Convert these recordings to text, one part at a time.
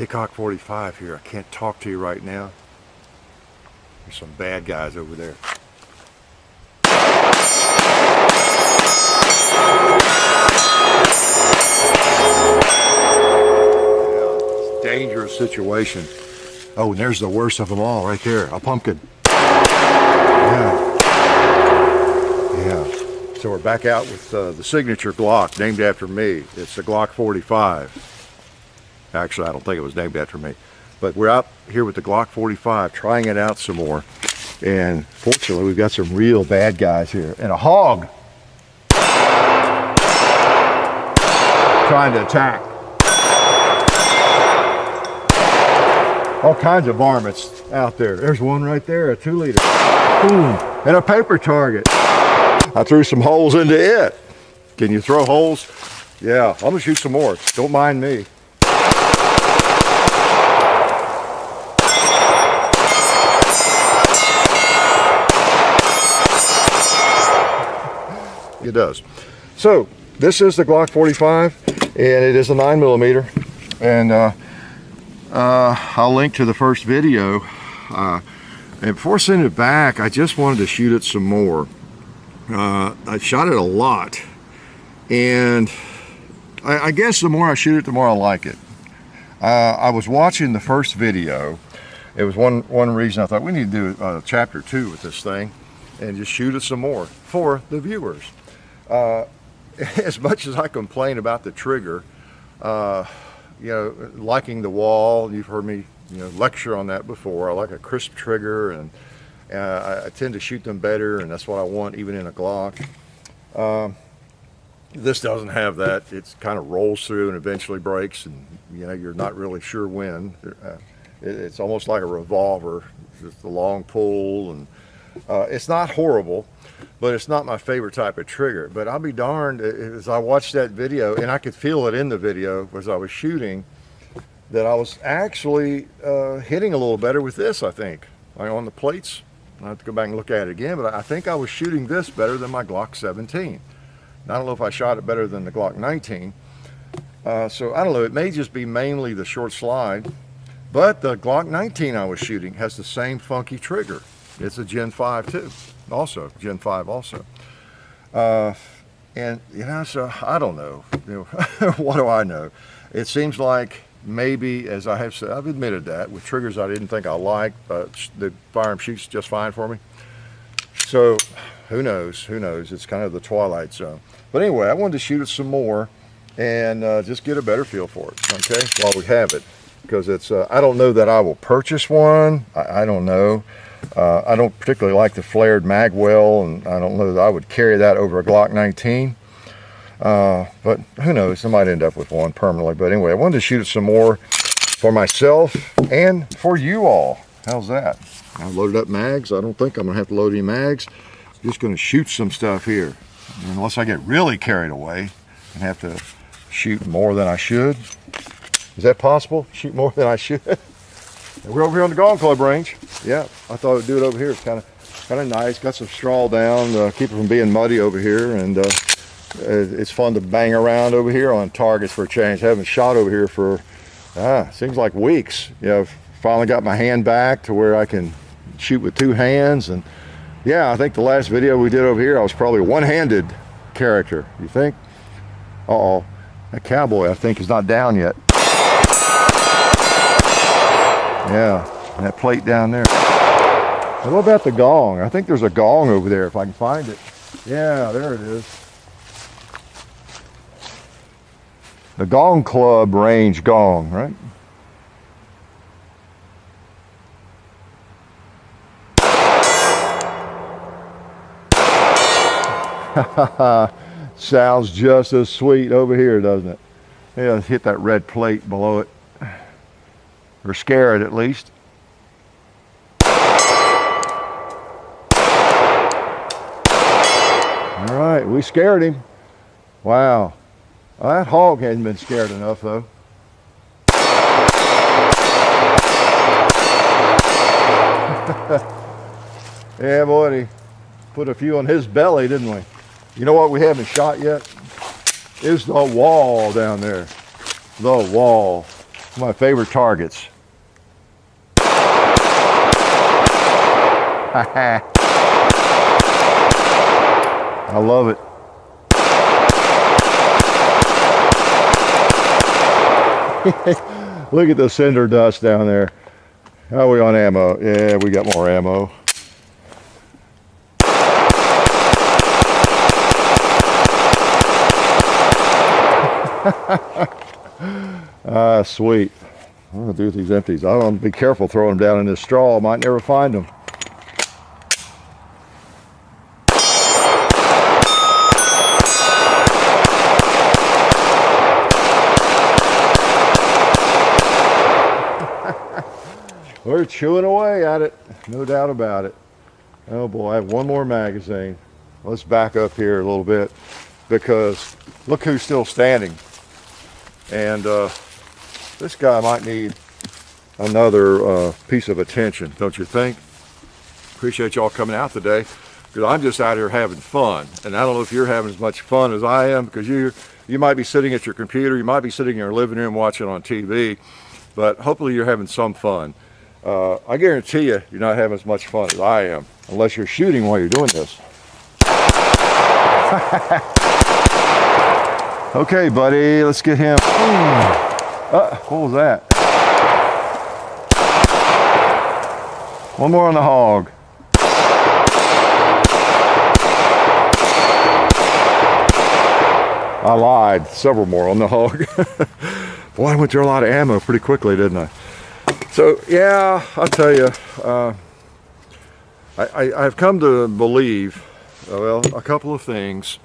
Hickok 45 here. I can't talk to you right now. There's some bad guys over there. Yeah, it's a dangerous situation. Oh, and there's the worst of them all right there. A pumpkin. Yeah. Yeah. So we're back out with the signature Glock named after me. It's the Glock 45. Actually, I don't think it was named after me. But we're out here with the Glock 45, trying it out some more. And fortunately, we've got some real bad guys here. And a hog trying to attack. All kinds of varmints out there. There's one right there, a 2-liter. Boom. And a paper target. I threw some holes into it. Can you throw holes? Yeah, I'm gonna shoot some more. Don't mind me. It does. So this is the Glock 45, and it is a 9mm. And I'll link to the first video. And before sending it back, I just wanted to shoot it some more. I shot it a lot, and I guess the more I shoot it, the more I like it. I was watching the first video. It was one reason I thought we need to do chapter 2 with this thing and just shoot it some more for the viewers. As much as I complain about the trigger, you know, liking the wall, you've heard me, you know, lecture on that before. I like a crisp trigger, and I tend to shoot them better, and that's what I want even in a Glock. This doesn't have that. It kind of rolls through and eventually breaks, and you know, you're not really sure when. It's almost like a revolver, just a long pull, and it's not horrible, but it's not my favorite type of trigger. But I'll be darned, as I watched that video, and I could feel it in the video as I was shooting, that I was actually hitting a little better with this, I think. Like on the plates. I have to go back and look at it again, but I think I was shooting this better than my Glock 17. I don't know if I shot it better than the Glock 19. So I don't know, it may just be mainly the short slide, but the Glock 19 I was shooting has the same funky trigger. It's a Gen 5 too, also, Gen 5 also. And you know, so I don't know, you know, what do I know? It seems like maybe, as I have said, I've admitted that, with triggers I didn't think I liked, but the firearm shoots just fine for me. So who knows, it's kind of the twilight zone. But anyway, I wanted to shoot it some more and just get a better feel for it, okay, while we have it. Because it's, I don't know that I will purchase one, I don't know. I don't particularly like the flared mag well, and I don't know that I would carry that over a Glock 19. But who knows, I might end up with one permanently. But anyway, I wanted to shoot it some more for myself and for you all. How's that? I loaded up mags. I don't think I'm gonna have to load any mags. I'm just gonna shoot some stuff here, unless I get really carried away and have to shoot more than I should. Is that possible? Shoot more than I should? We're over here on the Golf Club range. Yeah, I thought I'd do it over here. It's kind of nice. Got some straw down, keep it from being muddy over here, and it's fun to bang around over here on targets for a change. I haven't shot over here for seems like weeks. You know, finally got my hand back to where I can shoot with 2 hands, and yeah, I think the last video we did over here, I was probably a one-handed character. You think? Uh-oh, that cowboy I think is not down yet. Yeah, and that plate down there. Now, what about the gong? I think there's a gong over there if I can find it. Yeah, there it is. The Gong Club range gong, right? Sounds just as sweet over here, doesn't it? Yeah, hit that red plate below it. Or scare it at least. All right, we scared him. Wow. Well, that hog hadn't been scared enough though. Yeah, boy, he put a few on his belly, didn't we? You know what we haven't shot yet? Is the wall down there. The wall. My favorite targets. I love it. Look at the cinder dust down there. How are we on ammo? Yeah, we got more ammo. Sweet. I'm gonna do with these empties. I want to be careful throwing them down in this straw. I might never find them. We're chewing away at it, no doubt about it. Oh boy, I have one more magazine. Let's back up here a little bit because look who's still standing. And this guy might need another piece of attention, don't you think? Appreciate y'all coming out today because I'm just out here having fun. And I don't know if you're having as much fun as I am because you might be sitting at your computer, you might be sitting in your living room watching on TV, but hopefully you're having some fun. I guarantee you, you're not having as much fun as I am, unless you're shooting while you're doing this. Okay, buddy, let's get him. What was that? One more on the hog. I lied, several more on the hog. Boy, I went through a lot of ammo pretty quickly, didn't I? So yeah, I'll tell you, I've come to believe, well, a couple of things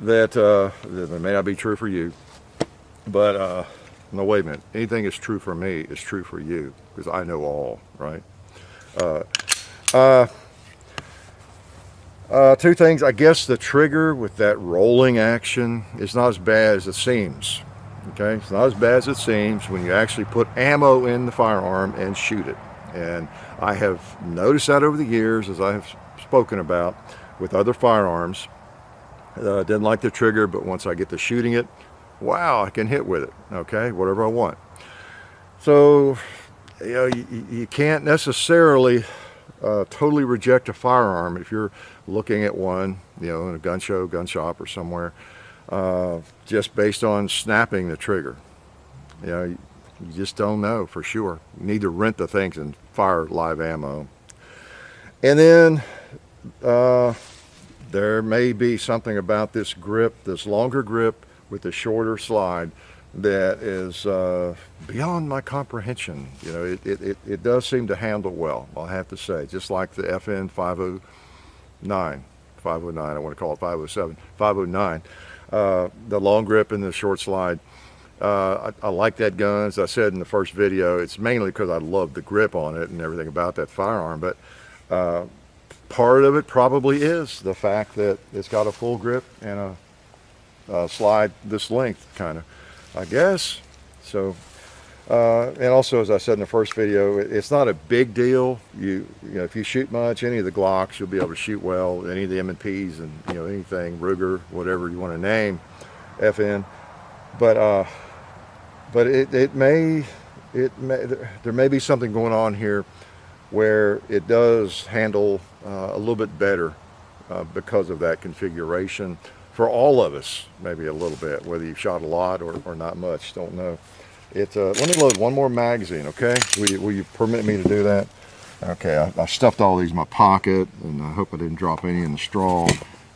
that may not be true for you, but no, wait a minute. Anything that's true for me is true for you because I know all, right? Two things. I guess the trigger with that rolling action is not as bad as it seems. Okay, it's not as bad as it seems when you actually put ammo in the firearm and shoot it. And I have noticed that over the years, as I have spoken about with other firearms. Didn't like the trigger, but once I get to shooting it, wow, I can hit with it. Okay, whatever I want. So, you know, you can't necessarily totally reject a firearm if you're looking at one, you know, in a gun show, gun shop, or somewhere. Just based on snapping the trigger. You know, you just don't know for sure. You need to rent the things and fire live ammo. And then there may be something about this grip, this longer grip with the shorter slide that is beyond my comprehension. You know, it does seem to handle well, I'll have to say, just like the FN 509, I want to call it 507, 509. The long grip and the short slide. I like that gun. As I said in the first video, it's mainly because I love the grip on it and everything about that firearm, but part of it probably is the fact that it's got a full grip and a slide this length, kind of, I guess. So, and also, as I said in the first video, it's not a big deal. You know, if you shoot much, any of the Glocks, you'll be able to shoot well. Any of the M&Ps and, you know, anything, Ruger, whatever you want to name, FN. But there may be something going on here where it does handle a little bit better because of that configuration for all of us, maybe a little bit, whether you've shot a lot or not much, don't know. Let me load one more magazine, okay? Will you permit me to do that? Okay, I stuffed all these in my pocket, and I hope I didn't drop any in the straw.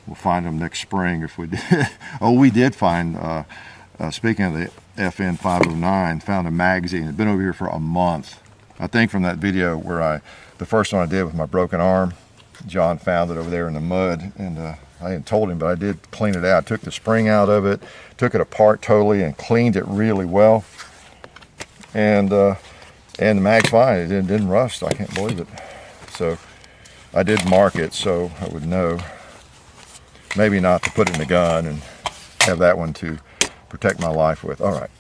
We'll find them next spring if we did. Oh, we did find, speaking of the FN 509, found a magazine. It's been over here for a month. I think from that video where the first one I did with my broken arm, John found it over there in the mud, and I hadn't told him, but I did clean it out. Took the spring out of it, took it apart totally, and cleaned it really well. And the mag's fine. It didn't rust. I can't believe it. So I did mark it so I would know. Maybe not to put it in the gun and have that one to protect my life with. All right.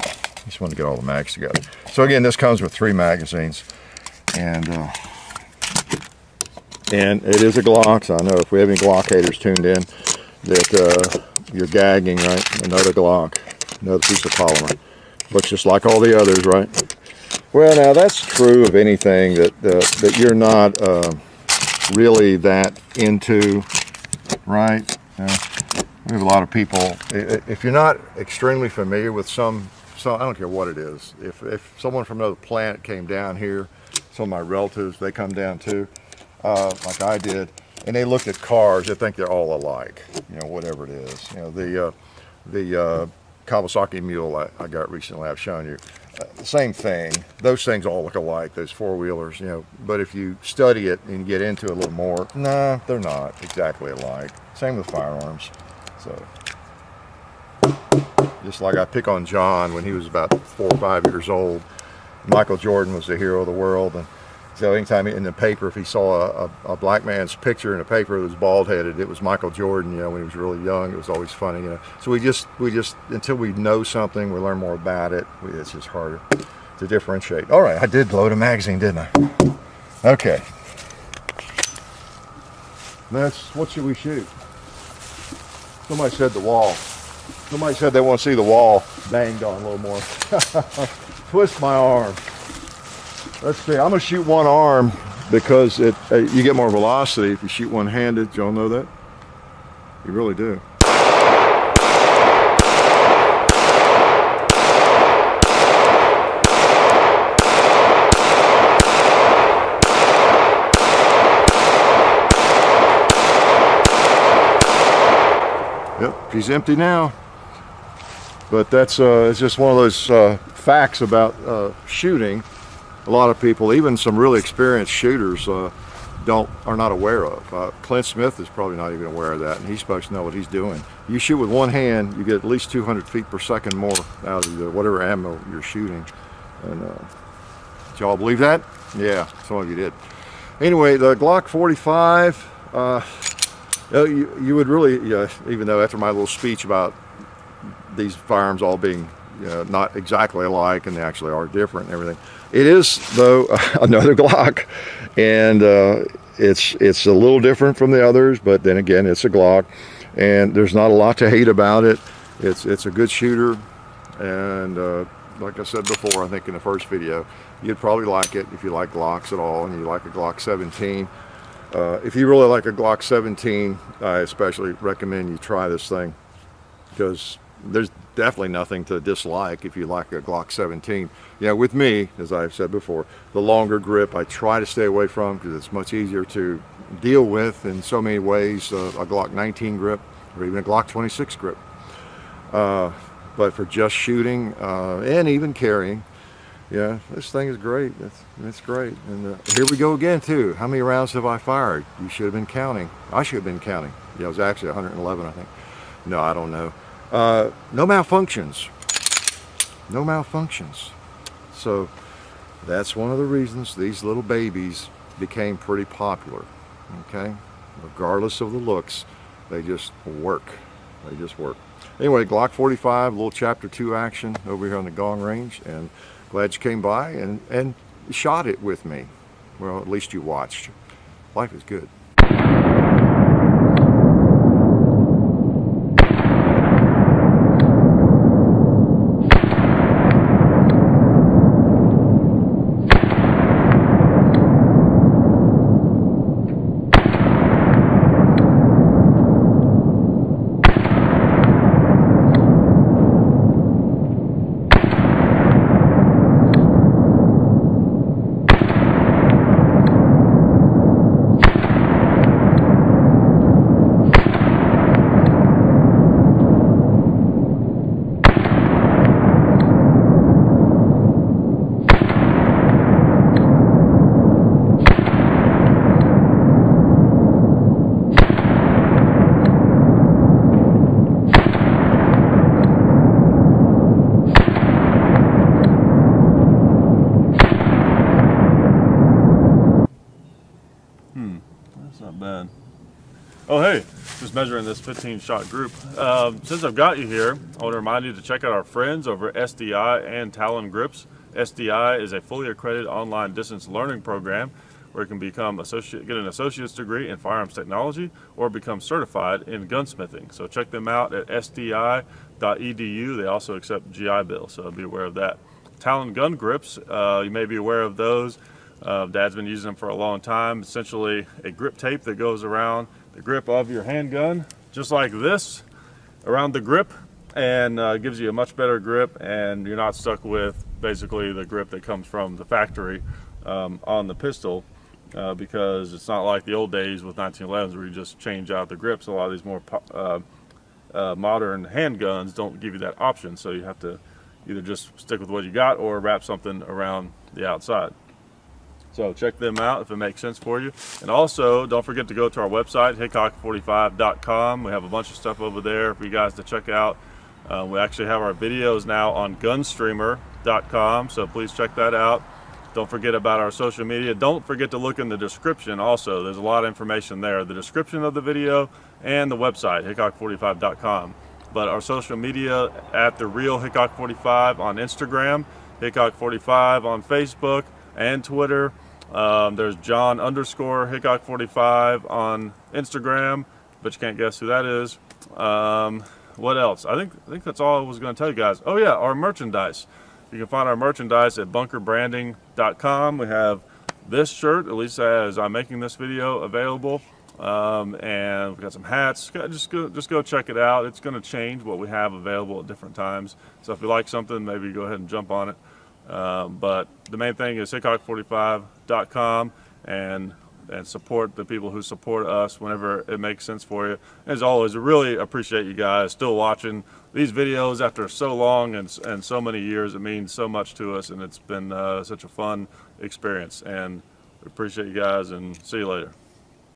Just wanted to get all the mags together. So again, this comes with 3 magazines, and it is a Glock. So I know if we have any Glock haters tuned in, that you're gagging, right? Another Glock, another piece of polymer. Looks just like all the others, right? Well, now that's true of anything that you're not really that into, right? We have a lot of people. If you're not extremely familiar with some I don't care what it is. If someone from another planet came down here, some of my relatives, they come down too, like I did, and they look at cars, they think they're all alike, you know, whatever it is. You know, the Kawasaki mule I got recently, I've shown you, same thing. Those things all look alike, those four-wheelers, you know, but if you study it and get into it a little more, nah, they're not exactly alike. Same with firearms. So, just like I pick on John when he was about 4 or 5 years old. Michael Jordan was the hero of the world, and so anytime in the paper, if he saw a black man's picture in a paper that was bald-headed, it was Michael Jordan. You know, when he was really young, it was always funny. You know, so we just until we know something, we learn more about it. It's just harder to differentiate. All right, I did load a magazine, didn't I? Okay. What should we shoot? Somebody said the wall. Somebody said they want to see the wall banged on a little more. Twist my arm. Let's see. I'm going to shoot one arm because you get more velocity if you shoot one-handed. Did y'all know that? You really do. Yep, she's empty now. But that's it's just one of those facts about shooting. A lot of people, even some really experienced shooters, are not aware of. Clint Smith is probably not even aware of that, and he's supposed to know what he's doing. You shoot with one hand, you get at least 200 feet per second more out of whatever ammo you're shooting. And did y'all believe that? Yeah, some of you did. Anyway, the Glock 45. You would really, even though after my little speech about these firearms all being not exactly alike, and they actually are different and everything, it is, though, another Glock, and it's a little different from the others, but then again, it's a Glock, and there's not a lot to hate about it. It's a good shooter, and like I said before, I think in the first video, you'd probably like it if you like Glocks at all, and you like a Glock 17. If you really like a Glock 17, I especially recommend you try this thing, because there's definitely nothing to dislike if you like a Glock 17. Yeah, with me, as I've said before, the longer grip I try to stay away from because it's much easier to deal with in so many ways, a Glock 19 grip or even a Glock 26 grip. But for just shooting and even carrying, yeah, this thing is great. It's great. And here we go again too. How many rounds have I fired? You should have been counting. I should have been counting. Yeah, it was actually 111, I think. No, I don't know. No malfunctions. No malfunctions. So that's one of the reasons these little babies became pretty popular. Okay? Regardless of the looks, they just work. They just work. Anyway, Glock 45, a little chapter 2 action over here on the Gong range, and glad you came by and shot it with me. Well, at least you watched. Life is good. Not bad. Oh hey, just measuring this 15-shot group. Since I've got you here, I want to remind you to check out our friends over at SDI and Talon Grips. SDI is a fully accredited online distance learning program where you can get an associate's degree in firearms technology or become certified in gunsmithing. So check them out at sdi.edu. They also accept GI Bill, so be aware of that. Talon gun grips. You may be aware of those. Dad's been using them for a long time. Essentially a grip tape that goes around the grip of your handgun, just like this, around the grip, and gives you a much better grip, and you're not stuck with basically the grip that comes from the factory on the pistol, because it's not like the old days with 1911s where you just change out the grips. A lot of these more modern handguns don't give you that option, so you have to either just stick with what you got or wrap something around the outside. So check them out if it makes sense for you. And also, don't forget to go to our website, hickok45.com. We have a bunch of stuff over there for you guys to check out. We actually have our videos now on gunstreamer.com, so please check that out. Don't forget about our social media. Don't forget to look in the description also. There's a lot of information there. The description of the video and the website, hickok45.com. But our social media at The Real Hickok45 on Instagram, Hickok45 on Facebook and Twitter. There's John_Hickok45 on Instagram, but you can't guess who that is. What else? I think that's all I was going to tell you guys. Oh yeah, our merchandise. You can find our merchandise at bunkerbranding.com. We have this shirt, at least as I'm making this video, available. And we've got some hats. Just go check it out. It's going to change what we have available at different times. So if you like something, maybe go ahead and jump on it. But the main thing is hickok45.com, and support the people who support us whenever it makes sense for you. As always, I really appreciate you guys still watching these videos after so long and so many years. It means so much to us, and it's been such a fun experience, and we appreciate you guys, and see you later.